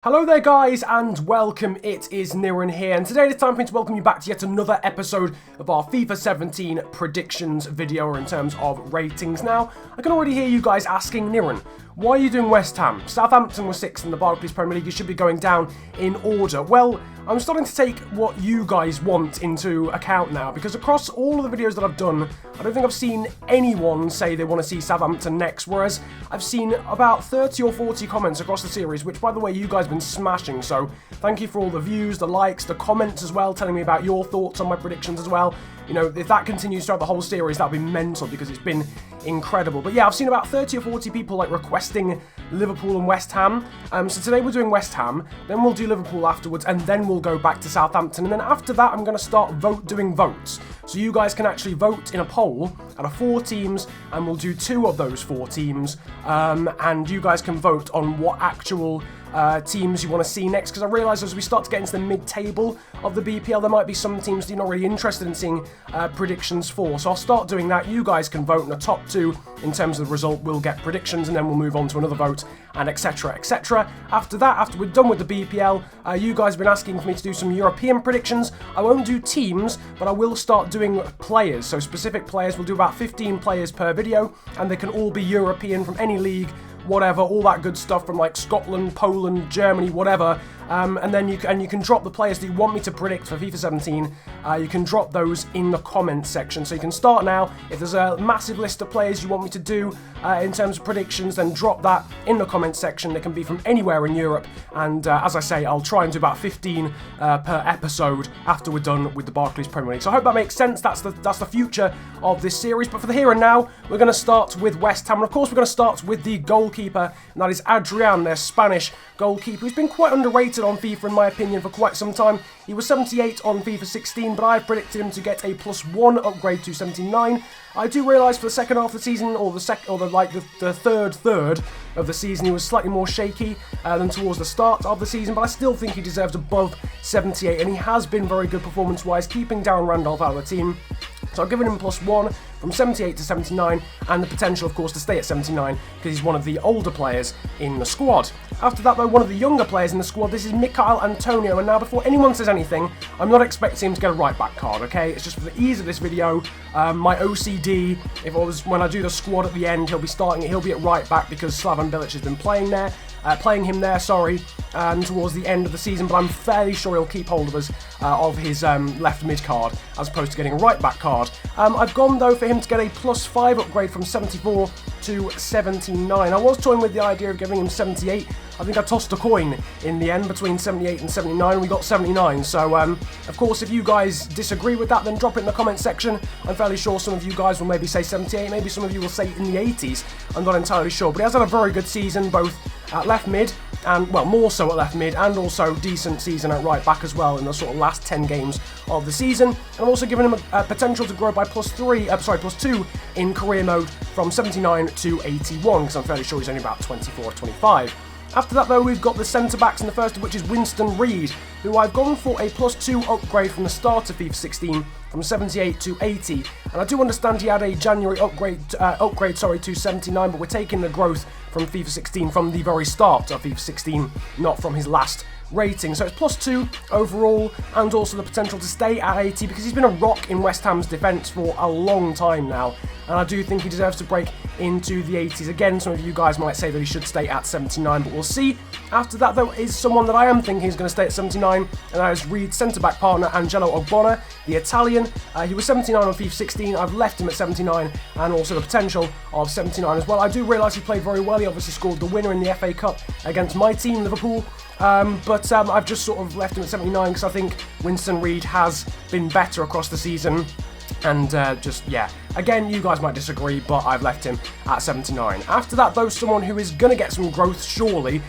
Hello there guys and welcome, it is Niran here, and today it's time for me to welcome you back to yet another episode of our FIFA 17 predictions video in terms of ratings. Now, I can already hear you guys asking, Niran, why are you doing West Ham? Southampton was 6th in the Barclays Premier League, you should be going down in order. Well, I'm starting to take what you guys want into account now, because across all of the videos that I've done, I don't think I've seen anyone say they want to see Southampton next, whereas I've seen about 30 or 40 comments across the series, which by the way you guys have been smashing, so thank you for all the views, the likes, the comments as well, telling me about your thoughts on my predictions as well. You know, if that continues throughout the whole series, that'll be mental because it's been incredible. But yeah, I've seen about 30 or 40 people like requesting Liverpool and West Ham. So today we're doing West Ham, then we'll do Liverpool afterwards, and then we'll go back to Southampton. And then after that, I'm going to start doing votes. So you guys can actually vote in a poll out of 4 teams, and we'll do 2 of those 4 teams. And you guys can vote on what actual teams you want to see next, because I realise as we start to get into the mid-table of the BPL, there might be some teams that you're not really interested in seeing predictions for. So I'll start doing that. You guys can vote, and the top 2 in terms of the result will get predictions, and then we'll move on to another vote, and etc, etc. After that, after we're done with the BPL, you guys have been asking for me to do some European predictions. I won't do teams, but I will start doing players, so specific players. We'll do about 15 players per video, and they can all be European from any league, whatever, all that good stuff from like Scotland, Poland, Germany, whatever. And then you can drop the players that you want me to predict for FIFA 17. You can drop those in the comments section. So you can start now. If there's a massive list of players you want me to do in terms of predictions, then drop that in the comments section. They can be from anywhere in Europe. And as I say, I'll try and do about 15 per episode after we're done with the Barclays Premier League. So I hope that makes sense. That's the future of this series. But for the here and now, we're going to start with West Ham. And of course, we're going to start with the goalkeeper, and that is Adrian, their Spanish goalkeeper, who's been quite underrated on FIFA in my opinion for quite some time. He was 78 on FIFA 16, but I've predicted him to get a +1 upgrade to 79. I do realise for the second half of the season, or the third of the season, he was slightly more shaky than towards the start of the season, but I still think he deserves above 78, and he has been very good performance-wise, keeping Darren Randolph out of the team. So I've given him +1 from 78 to 79, and the potential, of course, to stay at 79 because he's one of the older players in the squad. After that, though, one of the younger players in the squad, this is Michail Antonio, and now before anyone says anything, I'm not expecting him to get a right-back card, okay? It's just for the ease of this video, my OCD, when I do the squad at the end, he'll be at right-back because Slaven Bilic has been playing him there, towards the end of the season, but I'm fairly sure he'll keep hold of his left mid card as opposed to getting a right back card. I've gone though for him to get a +5 upgrade from 74 to 79. I was toying with the idea of giving him 78. I think I tossed a coin in the end between 78 and 79. We got 79. So, of course, if you guys disagree with that, then drop it in the comment section. I'm fairly sure some of you guys will maybe say 78. Maybe some of you will say in the 80s. I'm not entirely sure. But he has had a very good season, both at left mid, and, well, more so at left mid, and also decent season at right back as well in the sort of last 10 games of the season. And I'm also giving him a potential to grow by +2 in career mode from 79 to 81, because I'm fairly sure he's only about 24 or 25. After that, though, we've got the centre-backs, and the first of which is Winston Reid, who I've gone for a +2 upgrade from the start of FIFA 16, from 78 to 80. And I do understand he had a January upgrade to 79, but we're taking the growth from FIFA 16 from the very start of FIFA 16, not from his last rating. So it's +2 overall, and also the potential to stay at 80 because he's been a rock in West Ham's defence for a long time now, and I do think he deserves to break into the 80s. Again, some of you guys might say that he should stay at 79, but we'll see. After that, though, is someone that I am thinking is going to stay at 79, and that is Reid's centre-back partner, Angelo Ogbonna, the Italian. He was 79 on FIFA 16, I've left him at 79, and also the potential of 79 as well. I do realise he played very well. He obviously scored the winner in the FA Cup against my team, Liverpool. But I've just sort of left him at 79 because I think Winston Reid has been better across the season. And yeah, again, you guys might disagree, but I've left him at 79. After that, though, someone who is going to get some growth, surely,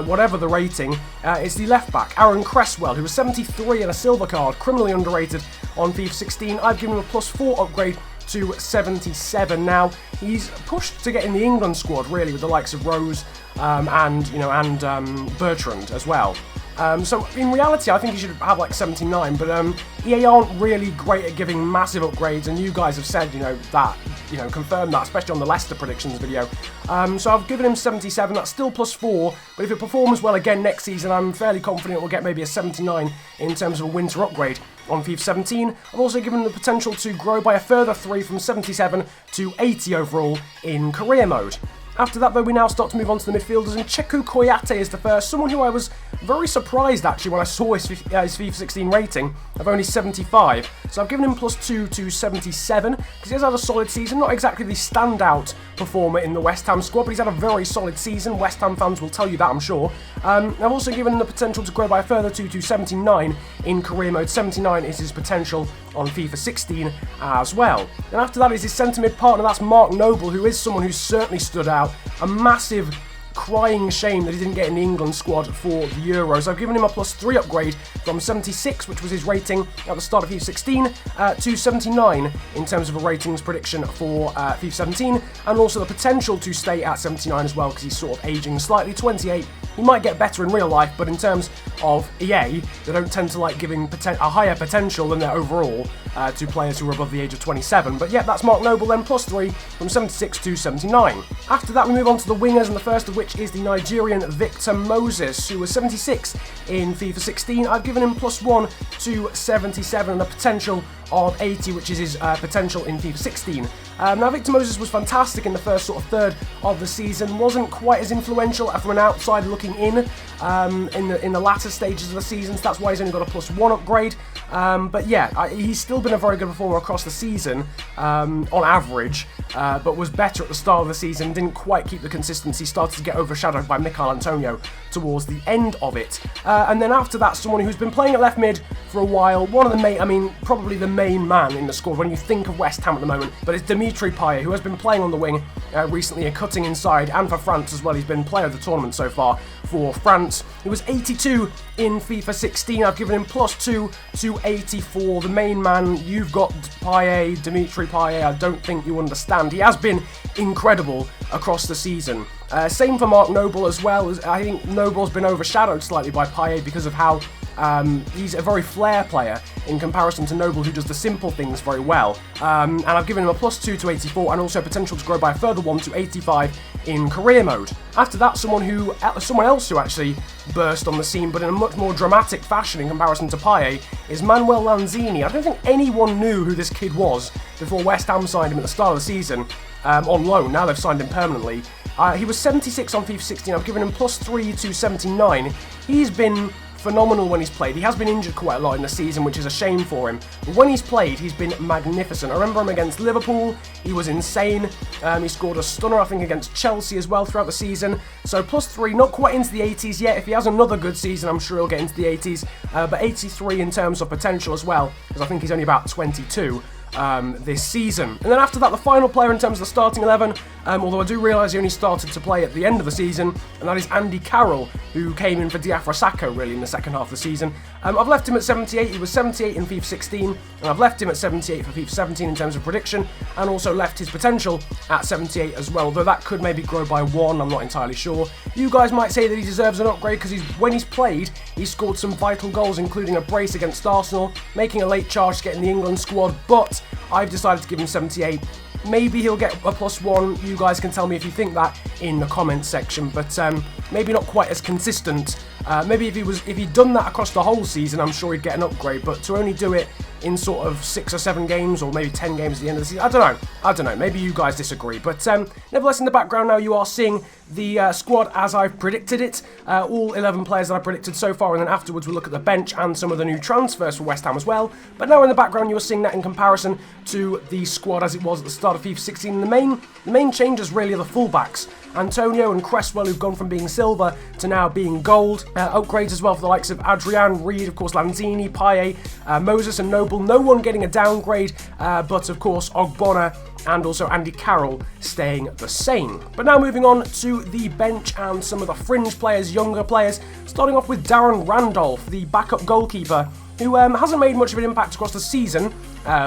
whatever the rating, is the left-back, Aaron Cresswell, who was 73 and a silver card, criminally underrated on FIFA 16. I've given him a +4 upgrade to 77. Now, he's pushed to get in the England squad, really, with the likes of Rose and Bertrand as well. So in reality, I think he should have like 79, but EA aren't really great at giving massive upgrades, and you guys have said, confirmed that, especially on the Leicester predictions video. So I've given him 77, that's still +4, but if it performs well again next season, I'm fairly confident we'll get maybe a 79 in terms of a winter upgrade on FIFA 17. I've also given him the potential to grow by a further 3 from 77 to 80 overall in career mode. After that, though, we now start to move on to the midfielders, and Cheku Koyate is the first, someone who I was very surprised, actually, when I saw his FIFA 16 rating of only 75. So I've given him +2 to 77, because he has had a solid season, not exactly the standout performer in the West Ham squad, but he's had a very solid season. West Ham fans will tell you that, I'm sure. I've also given him the potential to grow by a further 2 to 79 in career mode. 79 is his potential on FIFA 16 as well. And after that is his centre-mid partner, that's Mark Noble, who is someone who's certainly stood out. A massive crying shame that he didn't get in the England squad for the Euros. I've given him a +3 upgrade from 76, which was his rating at the start of FIFA 16, to 79 in terms of a ratings prediction for FIFA 17, and also the potential to stay at 79 as well, because he's sort of aging slightly. 28, he might get better in real life, but in terms of EA, they don't tend to like giving a higher potential than their overall to players who are above the age of 27. But yeah, that's Mark Noble then, +3 from 76 to 79. After that, we move on to the wingers, and the first of which is the Nigerian Victor Moses, who was 76 in FIFA 16. I've given him +1 to 77 and a potential of 80, which is his potential in FIFA 16. Now, Victor Moses was fantastic in the first sort of third of the season, wasn't quite as influential from an outside looking in the latter stages of the season, so that's why he's only got a +1 upgrade. But yeah, he's still been a very good performer across the season, on average, but was better at the start of the season, didn't quite keep the consistency, started to get overshadowed by Mikel Antonio towards the end of it. And then after that, someone who's been playing at left mid for a while, one of the main, probably the main man in the squad when you think of West Ham at the moment, but it's Dimitri Payet, who has been playing on the wing recently and cutting inside, and for France as well. He's been player of the tournament so far for France. He was 82 in FIFA 16. I've given him +2 to 84. The main man, you've got Payet, Dimitri Payet. I don't think you understand. He has been incredible across the season. Same for Mark Noble as well. I think Noble's been overshadowed slightly by Payet because of how he's a very flair player in comparison to Noble, who does the simple things very well. And I've given him a +2 to 84 and also potential to grow by a further 1 to 85 in career mode. After that, someone else who actually burst on the scene, but in a much more dramatic fashion in comparison to Payet, is Manuel Lanzini. I don't think anyone knew who this kid was before West Ham signed him at the start of the season on loan. Now they've signed him permanently. He was 76 on FIFA 16. I've given him +3 to 79. He's been phenomenal when he's played. He has been injured quite a lot in the season, which is a shame for him. But when he's played, he's been magnificent. I remember him against Liverpool. He was insane. He scored a stunner, I think, against Chelsea as well throughout the season. So +3, not quite into the 80s yet. If he has another good season, I'm sure he'll get into the 80s. But 83 in terms of potential as well, because I think he's only about 22. This season. And then after that, the final player in terms of the starting 11, although I do realise he only started to play at the end of the season, and that is Andy Carroll, who came in for Diafra Sakho really in the second half of the season. I've left him at 78. He was 78 in FIFA 16, and I've left him at 78 for FIFA 17 in terms of prediction, and also left his potential at 78 as well, though that could maybe grow by 1, I'm not entirely sure. You guys might say that he deserves an upgrade because when he's played, he's scored some vital goals, including a brace against Arsenal, making a late charge to get in the England squad, but I've decided to give him 78. Maybe he'll get a +1. You guys can tell me if you think that in the comments section, but maybe not quite as consistent. Maybe if he'd done that across the whole season, I'm sure he'd get an upgrade, but to only do it in sort of 6 or 7 games, or maybe 10 games at the end of the season, I don't know, maybe you guys disagree, but nevertheless, in the background now you are seeing the squad as I've predicted it, all 11 players that I predicted so far, and then afterwards we'll look at the bench and some of the new transfers for West Ham as well. But now in the background you're seeing that in comparison to the squad as it was at the start of FIFA 16. The main changes really are the fullbacks. Antonio and Cresswell, who've gone from being silver to now being gold. Upgrades as well for the likes of Adrian, Reed, of course Lanzini, Payet, Moses and Noble. No one getting a downgrade, but of course Ogbonna and also Andy Carroll staying the same. But now moving on to the bench and some of the fringe players, younger players, starting off with Darren Randolph, the backup goalkeeper, who hasn't made much of an impact across the season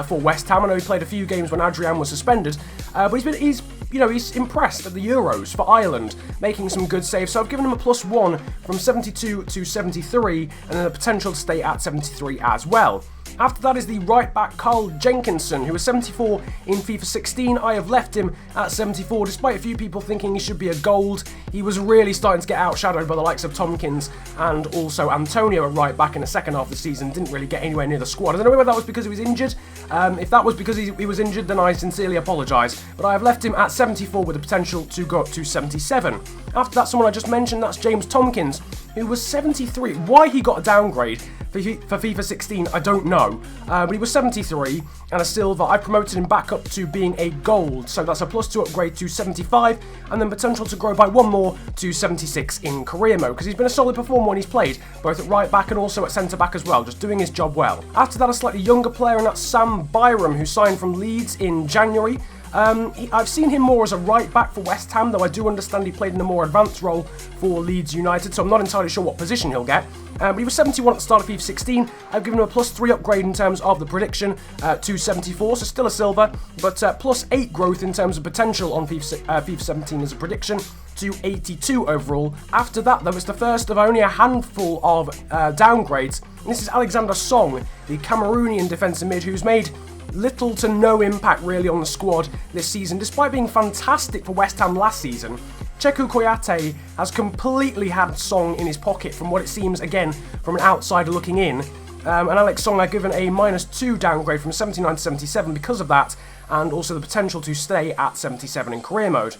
for West Ham. I know he played a few games when Adrian was suspended, but he's you know, he's impressed at the Euros for Ireland, making some good saves. So I've given him a +1 from 72 to 73, and then the potential to stay at 73 as well. After that is the right back Carl Jenkinson, who was 74 in FIFA 16. I have left him at 74, despite a few people thinking he should be a gold. He was really starting to get outshadowed by the likes of Tompkins and also Antonio at right back in the second half of the season. Didn't really get anywhere near the squad. I don't know whether that was because he was injured. If that was because he was injured, then I sincerely apologise. But I have left him at 74 with the potential to go up to 77. After that, someone I just mentioned, that's James Tompkins, who was 73. Why he got a downgrade for FIFA 16, I don't know. But he was 73 and a silver. I promoted him back up to being a gold. So that's a +2 upgrade to 75, and then potential to grow by 1 more to 76 in career mode, because he's been a solid performer when he's played, both at right back and also at centre back as well, just doing his job well. After that, a slightly younger player, and that's Sam Byram, who signed from Leeds in January. I've seen him more as a right back for West Ham, though I do understand he played in a more advanced role for Leeds United, so I'm not entirely sure what position he'll get. But he was 71 at the start of FIFA 16. I've given him a +3 upgrade in terms of the prediction to 74, so still a silver, but +8 growth in terms of potential on FIFA 17 as a prediction to 82 overall. After that, though, it's the first of only a handful of downgrades. And this is Alexander Song, the Cameroonian defensive mid, who's made little to no impact really on the squad this season, despite being fantastic for West Ham last season. Cheku Koyate has completely had Song in his pocket from what it seems, again, from an outsider looking in. And Alex Song I've given a -2 downgrade from 79 to 77 because of that, and also the potential to stay at 77 in career mode.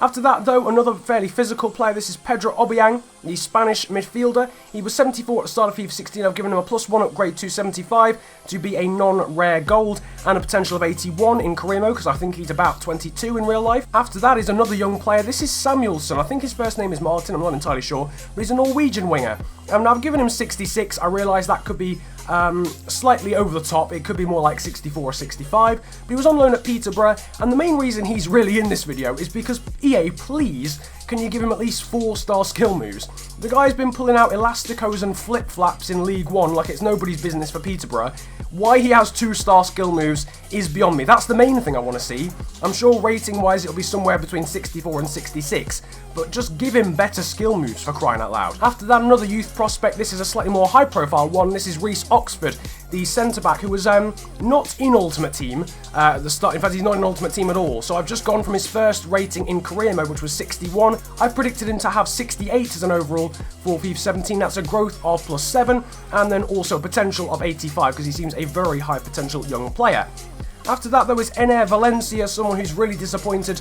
After that, though, another fairly physical player. This is Pedro Obiang, the Spanish midfielder. He was 74 at the start of FIFA 16. I've given him a +1 upgrade to 75 to be a non-rare gold, and a potential of 81 in career mode, because I think he's about 22 in real life. After that is another young player. This is Samuelsson. I think his first name is Martin. I'm not entirely sure, but he's a Norwegian winger. Now I've given him 66. I realise that could be slightly over the top. It could be more like 64 or 65, but he was on loan at Peterborough, and the main reason he's really in this video is because EA, please, can you give him at least 4-star skill moves? The guy's been pulling out elasticos and flip-flaps in League 1 like it's nobody's business for Peterborough. Why he has 2-star skill moves is beyond me. That's the main thing I want to see. I'm sure rating-wise it'll be somewhere between 64 and 66, but just give him better skill moves, for crying out loud. After that, another youth prospect. This is a slightly more high-profile one. This is Reece Oxford, the centre-back, who was not in Ultimate Team at the start. In fact, he's not in Ultimate Team at all. So I've just gone from his first rating in career mode, which was 61. I predicted him to have 68 as an overall for FIFA 17. That's a growth of +7, and then also a potential of 85, because he seems a very high potential young player. After that, there was Ener Valencia, someone who's really disappointed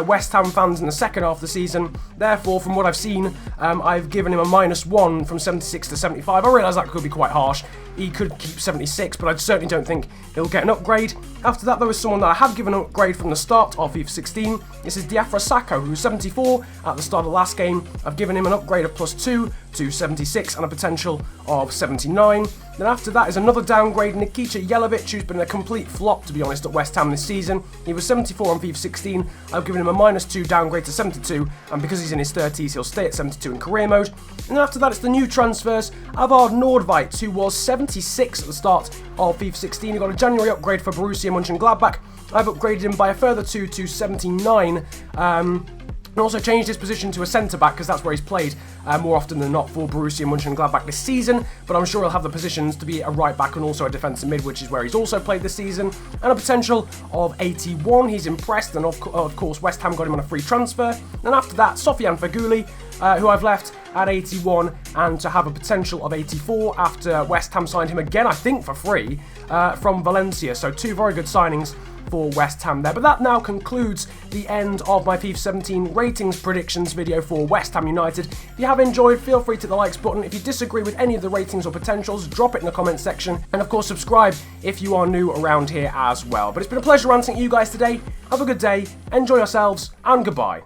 West Ham fans in the second half of the season. Therefore, from what I've seen, I've given him a -1 from 76 to 75. I realise that could be quite harsh. He could keep 76, but I certainly don't think he'll get an upgrade. After that, there was someone that I have given an upgrade from the start of FIFA 16. This is Diafra Sakho, who's 74 at the start of the last game. I've given him an upgrade of +2 to 76 and a potential of 79. Then after that is another downgrade, Nikica Jelavic, who's been a complete flop, to be honest, at West Ham this season. He was 74 on FIFA 16. I've given him a -2 downgrade to 72, and because he's in his 30s, he'll stay at 72 in career mode. And then after that, it's the new transfers. Avard Nordveit, who was 76 at the start of FIFA 16. He got a January upgrade for Borussia Mönchengladbach. I've upgraded him by a further 2 to 79. And also changed his position to a centre-back, because that's where he's played more often than not for Borussia Mönchengladbach this season, but I'm sure he'll have the positions to be a right-back and also a defensive mid, which is where he's also played this season, and a potential of 81. He's impressed, and of course West Ham got him on a free transfer. And after that, Sofian Feghouli, who I've left at 81, and to have a potential of 84 after West Ham signed him again, I think for free, from Valencia. So 2 very good signings for West Ham there. But that now concludes the end of my FIFA 17 ratings predictions video for West Ham United. If you have enjoyed, feel free to hit the likes button. If you disagree with any of the ratings or potentials, drop it in the comments section. And of course, subscribe if you are new around here as well. But it's been a pleasure ranting at you guys today. Have a good day, enjoy yourselves, and goodbye.